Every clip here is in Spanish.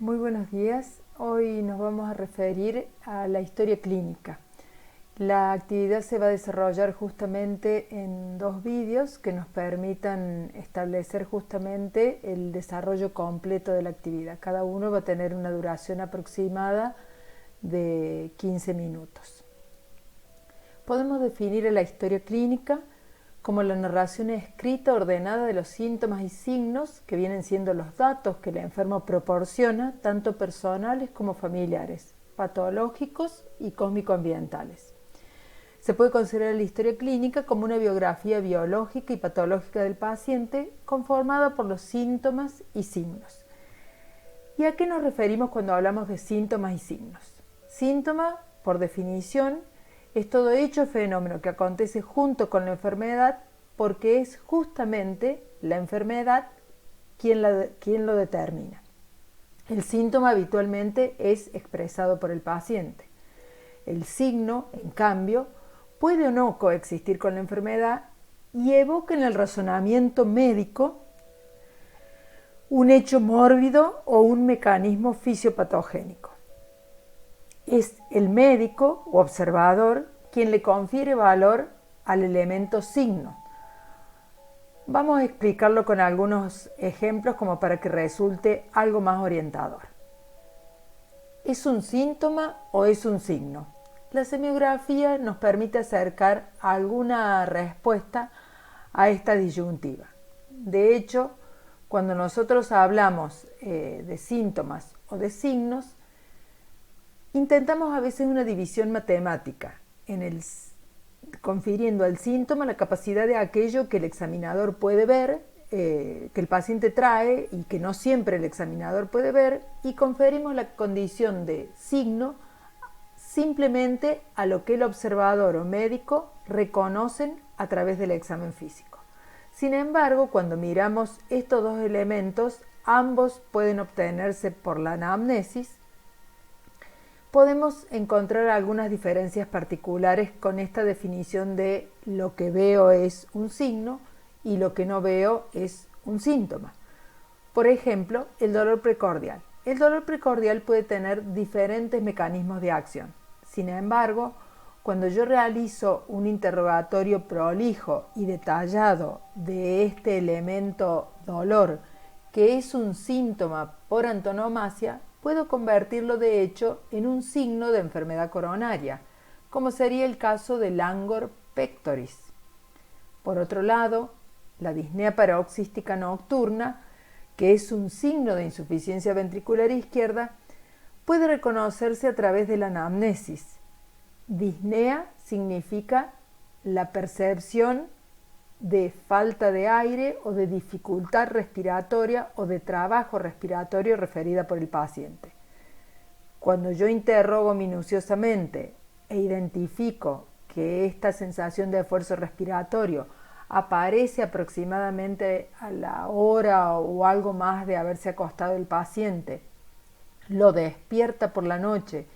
Muy buenos días. Hoy nos vamos a referir a la historia clínica. La actividad se va a desarrollar justamente en dos vídeos que nos permitan establecer justamente el desarrollo completo de la actividad. Cada uno va a tener una duración aproximada de 15 minutos. Podemos definir a la historia clínica como la narración escrita ordenada de los síntomas y signos que vienen siendo los datos que el enfermo proporciona, tanto personales como familiares, patológicos y cósmico-ambientales. Se puede considerar la historia clínica como una biografía biológica y patológica del paciente conformada por los síntomas y signos. ¿Y a qué nos referimos cuando hablamos de síntomas y signos? Síntoma, por definición, es todo hecho o fenómeno que acontece junto con la enfermedad porque es justamente la enfermedad quien lo determina. El síntoma habitualmente es expresado por el paciente. El signo, en cambio, puede o no coexistir con la enfermedad y evoca en el razonamiento médico un hecho mórbido o un mecanismo fisiopatogénico. Es el médico o observador quien le confiere valor al elemento signo. Vamos a explicarlo con algunos ejemplos como para que resulte algo más orientador. ¿Es un síntoma o es un signo? La semiografía nos permite acercar alguna respuesta a esta disyuntiva. De hecho, cuando nosotros hablamos de síntomas o de signos, intentamos a veces una división matemática, confiriendo al síntoma la capacidad de aquello que el examinador puede ver, que el paciente trae y que no siempre el examinador puede ver, y conferimos la condición de signo simplemente a lo que el observador o médico reconocen a través del examen físico. Sin embargo, cuando miramos estos dos elementos, ambos pueden obtenerse por la anamnesis. Podemos encontrar algunas diferencias particulares con esta definición de lo que veo es un signo y lo que no veo es un síntoma. Por ejemplo, el dolor precordial. El dolor precordial puede tener diferentes mecanismos de acción. Sin embargo, cuando yo realizo un interrogatorio prolijo y detallado de este elemento dolor, que es un síntoma por antonomasia, puedo convertirlo de hecho en un signo de enfermedad coronaria, como sería el caso del langor pectoris. Por otro lado, la disnea paroxística nocturna, que es un signo de insuficiencia ventricular izquierda, puede reconocerse a través de la anamnesis. Disnea significa la percepción de falta de aire o de dificultad respiratoria o de trabajo respiratorio referida por el paciente. Cuando yo interrogo minuciosamente e identifico que esta sensación de esfuerzo respiratorio aparece aproximadamente a la hora o algo más de haberse acostado el paciente, lo despierta por la noche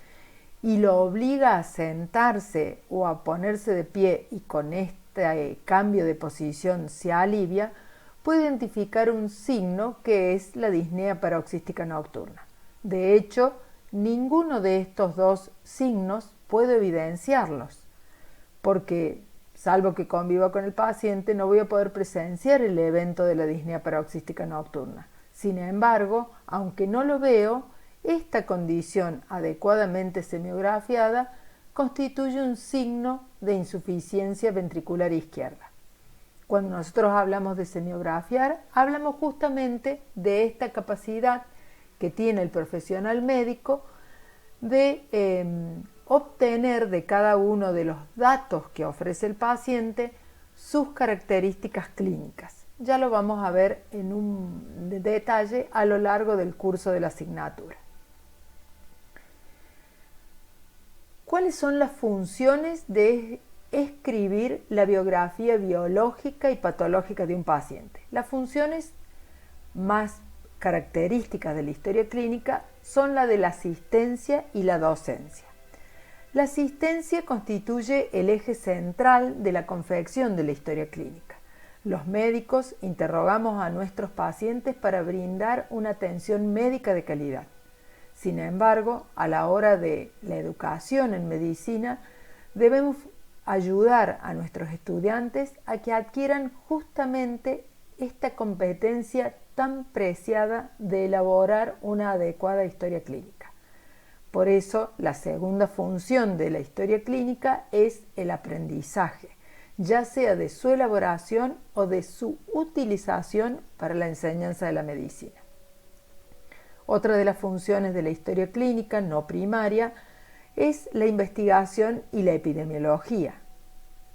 y lo obliga a sentarse o a ponerse de pie y con este cambio de posición se alivia, puede identificar un signo que es la disnea paroxística nocturna. De hecho, ninguno de estos dos signos puedo evidenciarlos, porque salvo que conviva con el paciente, no voy a poder presenciar el evento de la disnea paroxística nocturna. Sin embargo, aunque no lo veo, esta condición adecuadamente semiografiada constituye un signo de insuficiencia ventricular izquierda. Cuando nosotros hablamos de semiografiar, hablamos justamente de esta capacidad que tiene el profesional médico de obtener de cada uno de los datos que ofrece el paciente sus características clínicas. Ya lo vamos a ver en un detalle a lo largo del curso de la asignatura. ¿Cuáles son las funciones de escribir la biografía biológica y patológica de un paciente? Las funciones más características de la historia clínica son la de la asistencia y la docencia. La asistencia constituye el eje central de la confección de la historia clínica. Los médicos interrogamos a nuestros pacientes para brindar una atención médica de calidad. Sin embargo, a la hora de la educación en medicina, debemos ayudar a nuestros estudiantes a que adquieran justamente esta competencia tan preciada de elaborar una adecuada historia clínica. Por eso, la segunda función de la historia clínica es el aprendizaje, ya sea de su elaboración o de su utilización para la enseñanza de la medicina. Otra de las funciones de la historia clínica no primaria es la investigación y la epidemiología.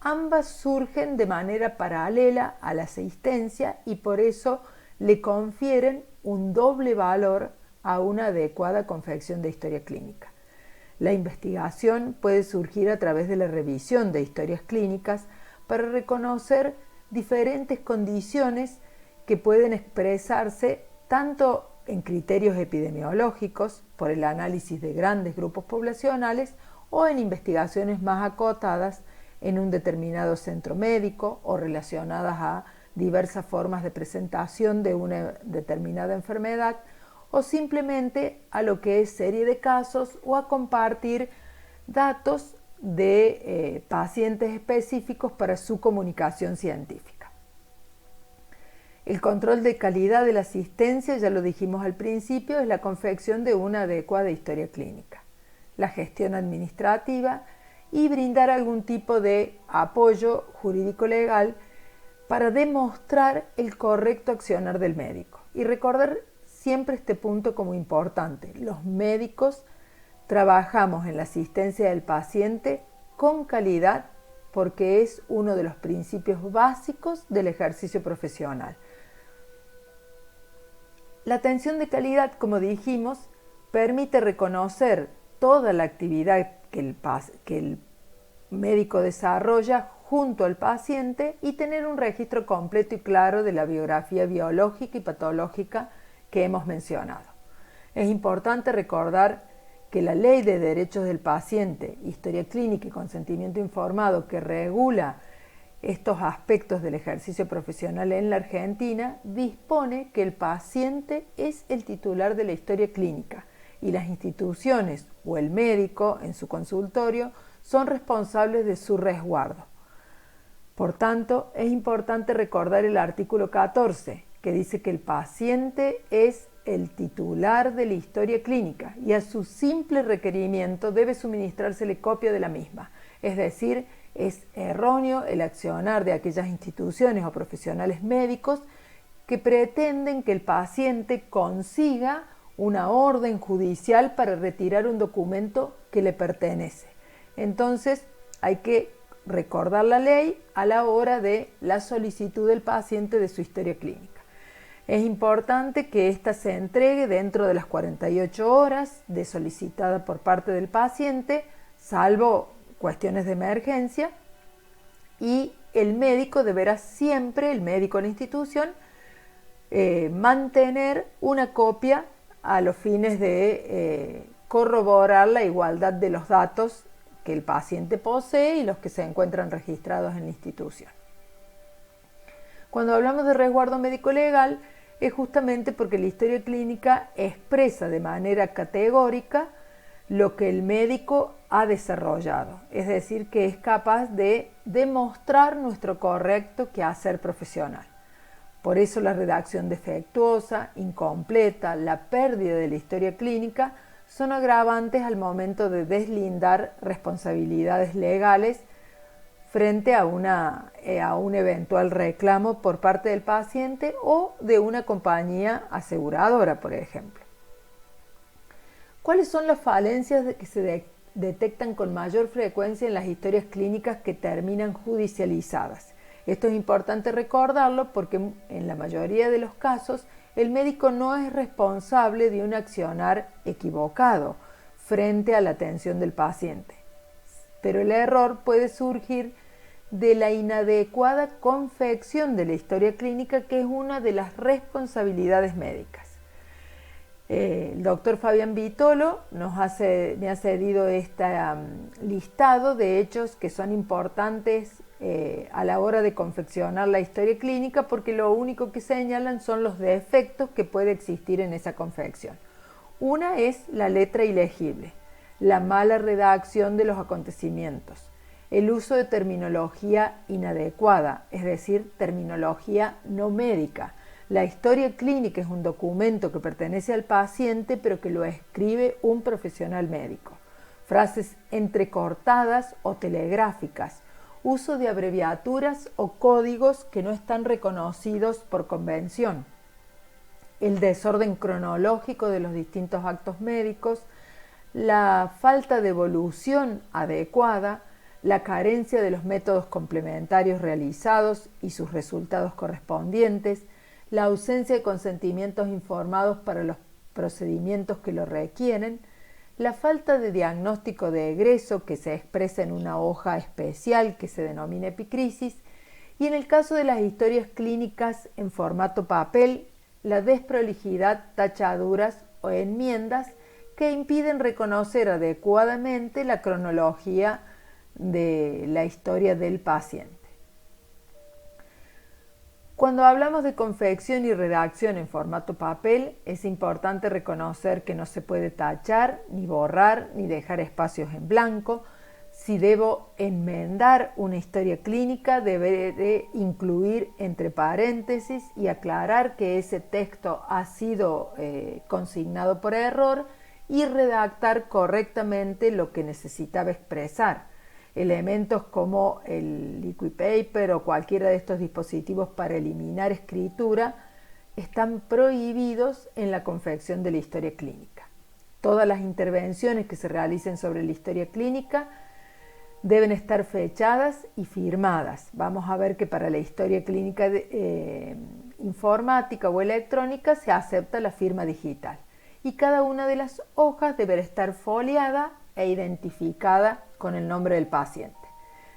Ambas surgen de manera paralela a la asistencia y por eso le confieren un doble valor a una adecuada confección de historia clínica. La investigación puede surgir a través de la revisión de historias clínicas para reconocer diferentes condiciones que pueden expresarse tanto en criterios epidemiológicos por el análisis de grandes grupos poblacionales o en investigaciones más acotadas en un determinado centro médico o relacionadas a diversas formas de presentación de una determinada enfermedad o simplemente a lo que es serie de casos o a compartir datos de pacientes específicos para su comunicación científica. El control de calidad de la asistencia, ya lo dijimos al principio, es la confección de una adecuada historia clínica, la gestión administrativa y brindar algún tipo de apoyo jurídico-legal para demostrar el correcto accionar del médico. Y recordar siempre este punto como importante. Los médicos trabajamos en la asistencia del paciente con calidad porque es uno de los principios básicos del ejercicio profesional. La atención de calidad, como dijimos, permite reconocer toda la actividad que el médico desarrolla junto al paciente y tener un registro completo y claro de la biografía biológica y patológica que hemos mencionado. Es importante recordar que la Ley de Derechos del Paciente, Historia Clínica y Consentimiento Informado, que regula estos aspectos del ejercicio profesional en la Argentina, dispone que el paciente es el titular de la historia clínica y las instituciones o el médico en su consultorio son responsables de su resguardo. Por tanto, es importante recordar el artículo 14, que dice que el paciente es el titular de la historia clínica y a su simple requerimiento debe suministrársele copia de la misma, es decir, es erróneo el accionar de aquellas instituciones o profesionales médicos que pretenden que el paciente consiga una orden judicial para retirar un documento que le pertenece. Entonces, hay que recordar la ley a la hora de la solicitud del paciente de su historia clínica. Es importante que ésta se entregue dentro de las 48 horas de solicitada por parte del paciente, salvo cuestiones de emergencia, y el médico deberá siempre, el médico de la institución, mantener una copia a los fines de corroborar la igualdad de los datos que el paciente posee y los que se encuentran registrados en la institución. Cuando hablamos de resguardo médico-legal, es justamente porque la historia clínica expresa de manera categórica lo que el médico ha desarrollado, es decir, que es capaz de demostrar nuestro correcto quehacer profesional. Por eso la redacción defectuosa, incompleta, la pérdida de la historia clínica son agravantes al momento de deslindar responsabilidades legales frente a un eventual reclamo por parte del paciente o de una compañía aseguradora, por ejemplo. ¿Cuáles son las falencias que se detectan con mayor frecuencia en las historias clínicas que terminan judicializadas? Esto es importante recordarlo porque en la mayoría de los casos el médico no es responsable de un accionar equivocado frente a la atención del paciente, pero el error puede surgir de la inadecuada confección de la historia clínica, que es una de las responsabilidades médicas. El doctor Fabián Vitolo me ha cedido este listado de hechos que son importantes a la hora de confeccionar la historia clínica, porque lo único que señalan son los defectos que puede existir en esa confección. Una es la letra ilegible, la mala redacción de los acontecimientos, el uso de terminología inadecuada, es decir, terminología no médica. La historia clínica es un documento que pertenece al paciente, pero que lo escribe un profesional médico. Frases entrecortadas o telegráficas, uso de abreviaturas o códigos que no están reconocidos por convención, el desorden cronológico de los distintos actos médicos, la falta de evolución adecuada, la carencia de los métodos complementarios realizados y sus resultados correspondientes, la ausencia de consentimientos informados para los procedimientos que lo requieren, la falta de diagnóstico de egreso que se expresa en una hoja especial que se denomina epicrisis, y en el caso de las historias clínicas en formato papel, la desprolijidad, tachaduras o enmiendas que impiden reconocer adecuadamente la cronología de la historia del paciente. Cuando hablamos de confección y redacción en formato papel, es importante reconocer que no se puede tachar, ni borrar, ni dejar espacios en blanco. Si debo enmendar una historia clínica, deberé incluir entre paréntesis y aclarar que ese texto ha sido consignado por error y redactar correctamente lo que necesitaba expresar. Elementos como el liquid paper o cualquiera de estos dispositivos para eliminar escritura están prohibidos en la confección de la historia clínica. Todas las intervenciones que se realicen sobre la historia clínica deben estar fechadas y firmadas. Vamos a ver que para la historia clínica informática o electrónica se acepta la firma digital y cada una de las hojas deberá estar foliada e identificada con el nombre del paciente.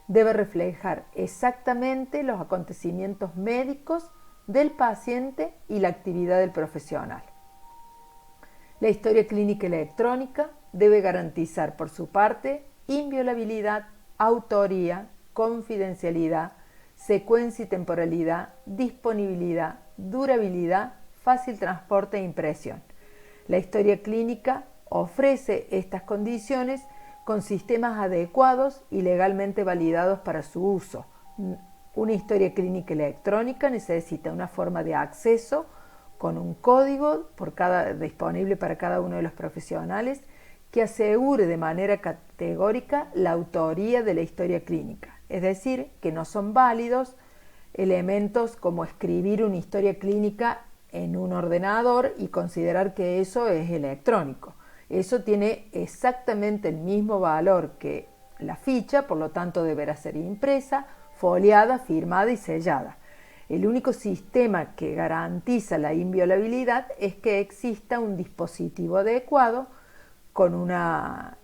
Debe reflejar exactamente los acontecimientos médicos del paciente y la actividad del profesional. La historia clínica electrónica debe garantizar por su parte inviolabilidad, autoría, confidencialidad, secuencia y temporalidad, disponibilidad, durabilidad, fácil transporte e impresión. La historia clínica ofrece estas condiciones con sistemas adecuados y legalmente validados para su uso. Una historia clínica electrónica necesita una forma de acceso con un código disponible para cada uno de los profesionales que asegure de manera categórica la autoría de la historia clínica. Es decir, que no son válidos elementos como escribir una historia clínica en un ordenador y considerar que eso es electrónico. Eso tiene exactamente el mismo valor que la ficha, por lo tanto deberá ser impresa, foliada, firmada y sellada. El único sistema que garantiza la inviolabilidad es que exista un dispositivo adecuado con una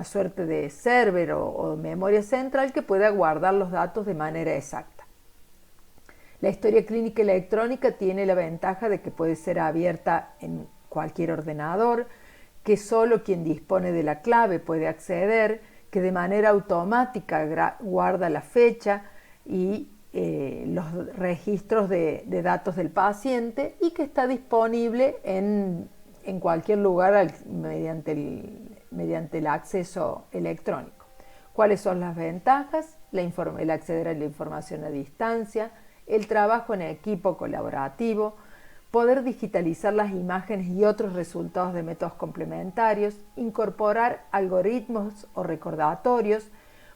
suerte de server o memoria central que pueda guardar los datos de manera exacta. La historia clínica electrónica tiene la ventaja de que puede ser abierta en cualquier ordenador, que solo quien dispone de la clave puede acceder, que de manera automática guarda la fecha y los registros de datos del paciente y que está disponible en cualquier lugar mediante el acceso electrónico. ¿Cuáles son las ventajas? El acceder a la información a distancia, el trabajo en equipo colaborativo, poder digitalizar las imágenes y otros resultados de métodos complementarios, incorporar algoritmos o recordatorios,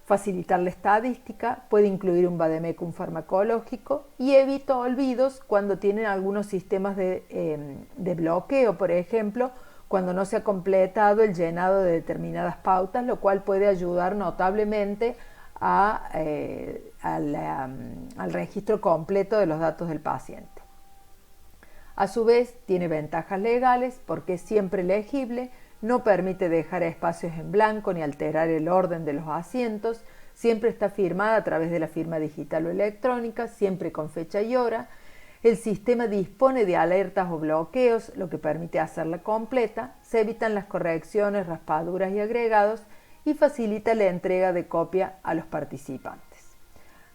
facilitar la estadística, puede incluir un vademecum farmacológico y evita olvidos cuando tienen algunos sistemas de bloqueo, por ejemplo, cuando no se ha completado el llenado de determinadas pautas, lo cual puede ayudar notablemente al registro completo de los datos del paciente. A su vez, tiene ventajas legales porque es siempre legible, no permite dejar espacios en blanco ni alterar el orden de los asientos, siempre está firmada a través de la firma digital o electrónica, siempre con fecha y hora. El sistema dispone de alertas o bloqueos, lo que permite hacerla completa, se evitan las correcciones, raspaduras y agregados y facilita la entrega de copia a los participantes.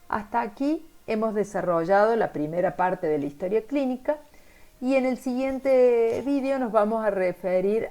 Hasta aquí hemos desarrollado la primera parte de la historia clínica y en el siguiente vídeo nos vamos a referir